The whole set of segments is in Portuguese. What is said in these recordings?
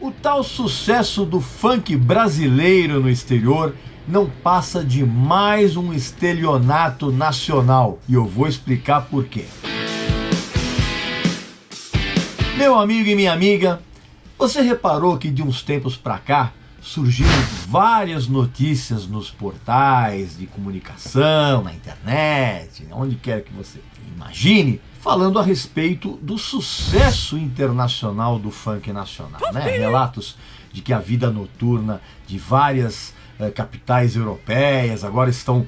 O tal sucesso do funk brasileiro no exterior não passa de mais um estelionato nacional, e eu vou explicar por quê. Meu amigo e minha amiga, você reparou que de uns tempos pra cá surgiram várias notícias nos portais de comunicação, na internet, onde quer que você imagine, falando a respeito do sucesso internacional do funk nacional, né? Relatos de que a vida noturna de várias capitais europeias agora estão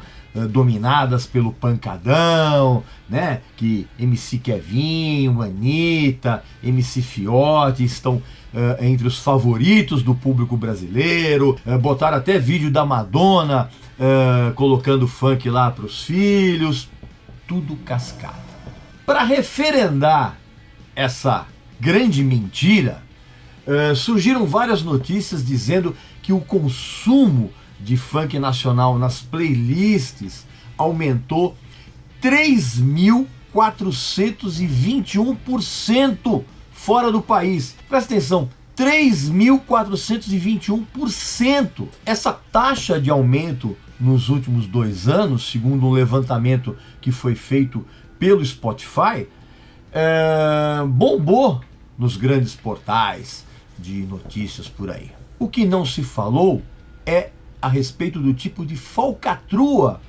dominadas pelo pancadão, né? Que MC Kevinho, Anitta, MC Fiote estão entre os favoritos do público brasileiro. Botaram até vídeo da Madonna colocando funk lá para os filhos. Tudo cascata. Para referendar essa grande mentira, surgiram várias notícias dizendo que o consumo de funk nacional nas playlists aumentou 3.421% fora do país. Presta atenção, 3.421%. Essa taxa de aumento nos últimos 2 anos, segundo um levantamento que foi feito pelo Spotify, bombou nos grandes portais de notícias por aí. O que não se falou é a respeito do tipo de falcatrua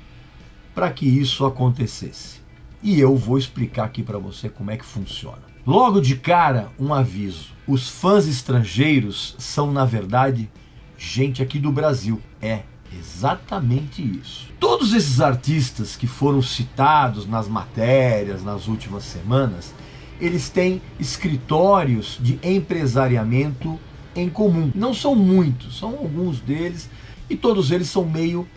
para que isso acontecesse. E eu vou explicar aqui para você como é que funciona. Logo de cara, um aviso. Os fãs estrangeiros são, na verdade, gente aqui do Brasil. É exatamente isso. Todos esses artistas que foram citados nas matérias nas últimas semanas, eles têm escritórios de empresariamento em comum. Não são muitos, são alguns deles, e todos eles são meio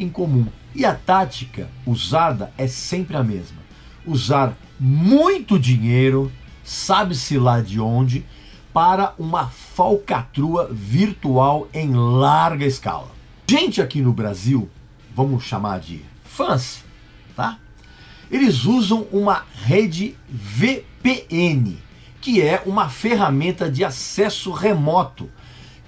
em comum. E a tática usada é sempre a mesma. Usar muito dinheiro, sabe-se lá de onde, para uma falcatrua virtual em larga escala. Gente aqui no Brasil, vamos chamar de fãs, tá? Eles usam uma rede VPN, que é uma ferramenta de acesso remoto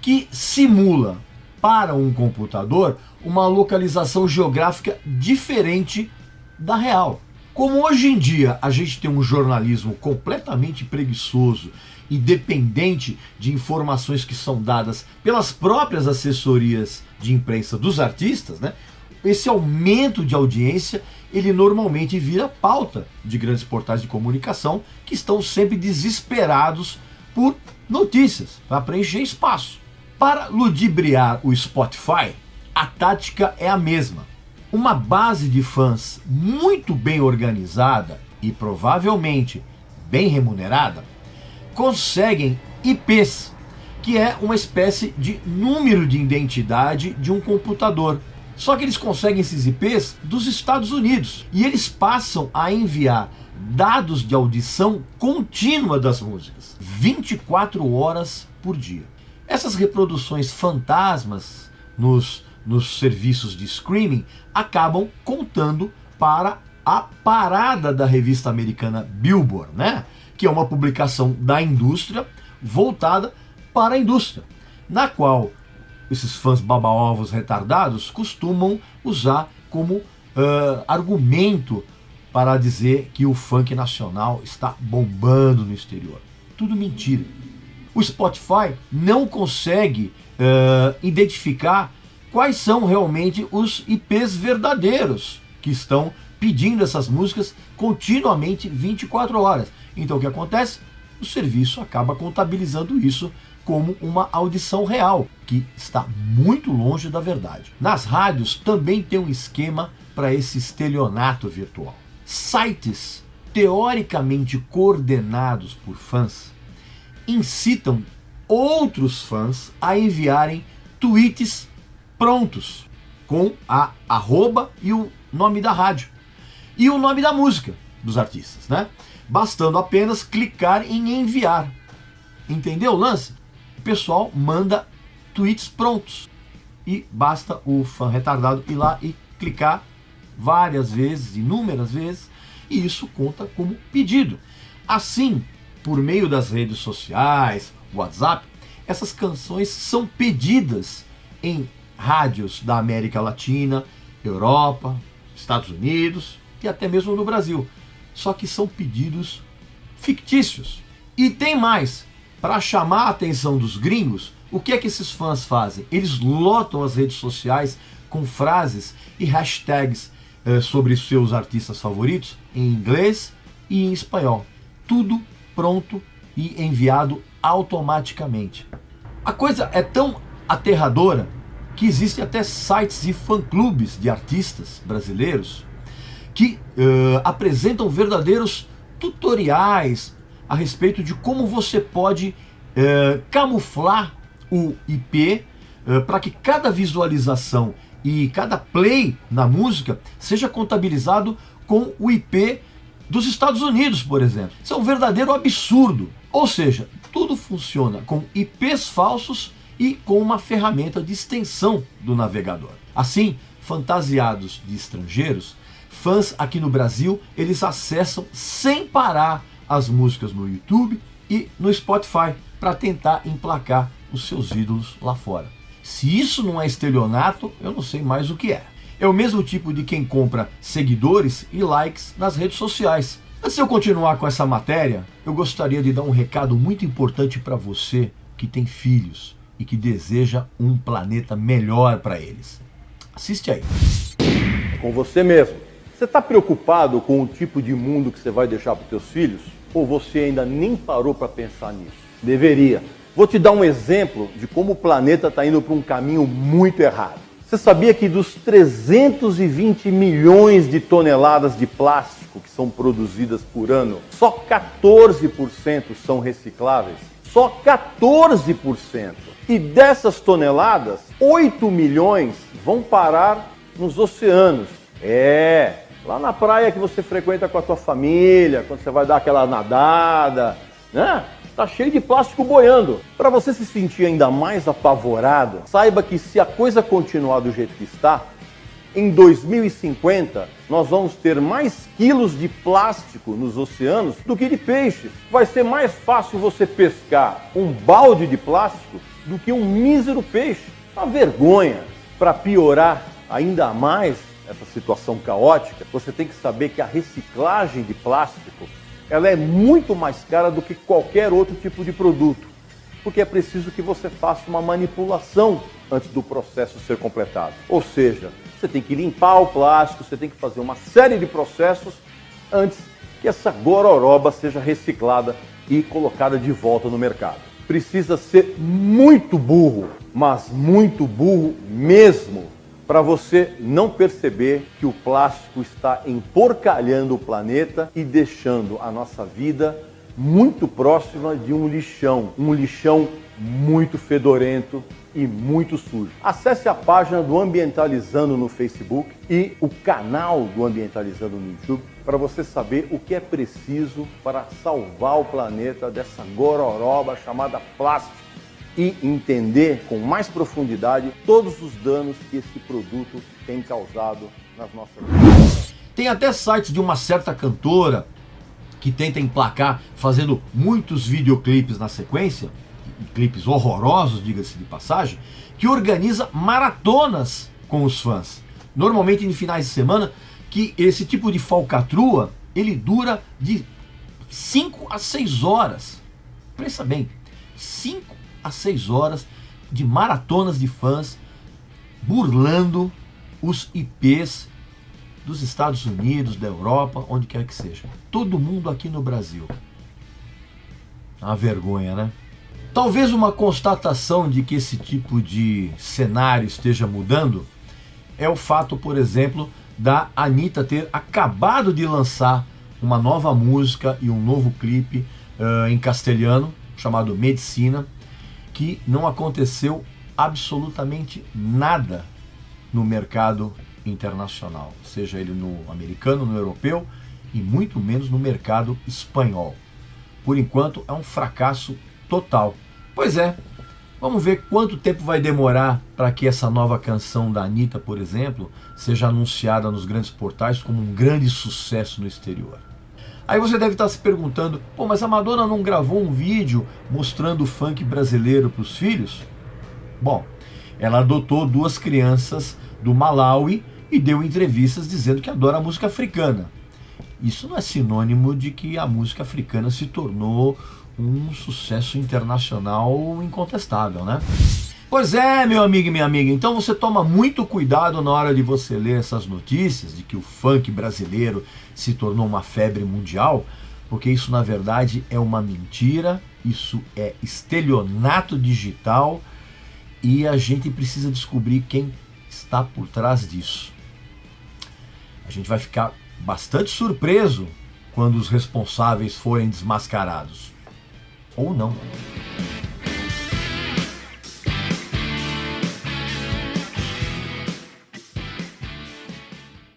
que simula para um computador uma localização geográfica diferente da real. Como hoje em dia a gente tem um jornalismo completamente preguiçoso e dependente de informações que são dadas pelas próprias assessorias de imprensa dos artistas, né? Esse aumento de audiência, ele normalmente vira pauta de grandes portais de comunicação que estão sempre desesperados por notícias, para preencher espaço. Para ludibriar o Spotify, a tática é a mesma. Uma base de fãs muito bem organizada e provavelmente bem remunerada conseguem IPs, que é uma espécie de número de identidade de um computador. Só que eles conseguem esses IPs dos Estados Unidos e eles passam a enviar dados de audição contínua das músicas, 24 horas por dia. Essas reproduções fantasmas nos serviços de streaming acabam contando para a parada da revista americana Billboard, né? Que é uma publicação da indústria voltada para a indústria, na qual esses fãs baba-ovos retardados costumam usar como argumento para dizer que o funk nacional está bombando no exterior. Tudo mentira. O Spotify não consegue identificar quais são realmente os IPs verdadeiros que estão pedindo essas músicas continuamente 24 horas. Então o que acontece? O serviço acaba contabilizando isso como uma audição real, que está muito longe da verdade. Nas rádios também tem um esquema para esse estelionato virtual. Sites teoricamente coordenados por fãs incitam outros fãs a enviarem tweets prontos com a arroba e o nome da rádio e o nome da música dos artistas, né? Bastando apenas clicar em enviar. Entendeu o lance? O pessoal manda tweets prontos e basta o fã retardado ir lá e clicar várias vezes, inúmeras vezes, e isso conta como pedido. Assim, por meio das redes sociais, WhatsApp, essas canções são pedidas em rádios da América Latina, Europa, Estados Unidos e até mesmo no Brasil. Só que são pedidos fictícios. E tem mais, para chamar a atenção dos gringos, o que é que esses fãs fazem? Eles lotam as redes sociais com frases e hashtags sobre seus artistas favoritos em inglês e em espanhol. Tudo pronto e enviado automaticamente. A coisa é tão aterradora que existem até sites e fã-clubes de artistas brasileiros que apresentam verdadeiros tutoriais a respeito de como você pode camuflar o IP para que cada visualização e cada play na música seja contabilizado com o IP dos Estados Unidos, por exemplo. Isso é um verdadeiro absurdo. Ou seja, tudo funciona com IPs falsos e com uma ferramenta de extensão do navegador. Assim, fantasiados de estrangeiros, fãs aqui no Brasil, eles acessam sem parar as músicas no YouTube e no Spotify para tentar emplacar os seus ídolos lá fora. Se isso não é estelionato, eu não sei mais o que é. É o mesmo tipo de quem compra seguidores e likes nas redes sociais. Antes de eu continuar com essa matéria, eu gostaria de dar um recado muito importante para você que tem filhos e que deseja um planeta melhor para eles. Assiste aí. Com você mesmo. Você está preocupado com o tipo de mundo que você vai deixar para os seus filhos? Ou você ainda nem parou para pensar nisso? Deveria. Vou te dar um exemplo de como o planeta está indo para um caminho muito errado. Você sabia que dos 320 milhões de toneladas de plástico que são produzidas por ano, só 14% são recicláveis? Só 14%. E dessas toneladas, 8 milhões vão parar nos oceanos. Lá na praia que você frequenta com a tua família, quando você vai dar aquela nadada, né? Tá cheio de plástico boiando. Para você se sentir ainda mais apavorado, saiba que se a coisa continuar do jeito que está, em 2050 nós vamos ter mais quilos de plástico nos oceanos do que de peixes. Vai ser mais fácil você pescar um balde de plástico do que um mísero peixe. Uma vergonha. Para piorar ainda mais essa situação caótica, você tem que saber que a reciclagem de plástico ela é muito mais cara do que qualquer outro tipo de produto, porque é preciso que você faça uma manipulação antes do processo ser completado. Ou seja, você tem que limpar o plástico, você tem que fazer uma série de processos antes que essa gororoba seja reciclada e colocada de volta no mercado. Precisa ser muito burro, mas muito burro mesmo, para você não perceber que o plástico está emporcalhando o planeta e deixando a nossa vida muito próxima de um lixão muito fedorento e muito sujo. Acesse a página do Ambientalizando no Facebook e o canal do Ambientalizando no YouTube para você saber o que é preciso para salvar o planeta dessa gororoba chamada plástico e entender com mais profundidade todos os danos que esse produto tem causado nas nossas vidas. Tem até sites de uma certa cantora que tenta emplacar fazendo muitos videoclipes na sequência, clipes horrorosos, diga-se de passagem, que organiza maratonas com os fãs. Normalmente em finais de semana, que esse tipo de falcatrua, ele dura de 5 a 6 horas. Pensa bem, 5 a 6 horas de maratonas de fãs burlando os IPs dos Estados Unidos, da Europa, onde quer que seja. Todo mundo aqui no Brasil. Uma vergonha, né? Talvez uma constatação de que esse tipo de cenário esteja mudando é o fato, por exemplo, da Anitta ter acabado de lançar uma nova música e um novo clipe em castelhano, chamado Medicina, que não aconteceu absolutamente nada no mercado internacional, seja ele no americano, no europeu e muito menos no mercado espanhol. Por enquanto é um fracasso total. Pois é, vamos ver quanto tempo vai demorar para que essa nova canção da Anitta, por exemplo, seja anunciada nos grandes portais como um grande sucesso no exterior. Aí você deve estar se perguntando, pô, mas a Madonna não gravou um vídeo mostrando o funk brasileiro para os filhos? Bom, ela adotou 2 crianças do Malawi e deu entrevistas dizendo que adora a música africana. Isso não é sinônimo de que a música africana se tornou um sucesso internacional incontestável, né? Pois é, meu amigo e minha amiga, então você toma muito cuidado na hora de você ler essas notícias de que o funk brasileiro se tornou uma febre mundial, porque isso na verdade é uma mentira, isso é estelionato digital e a gente precisa descobrir quem está por trás disso. A gente vai ficar bastante surpreso quando os responsáveis forem desmascarados. Ou não.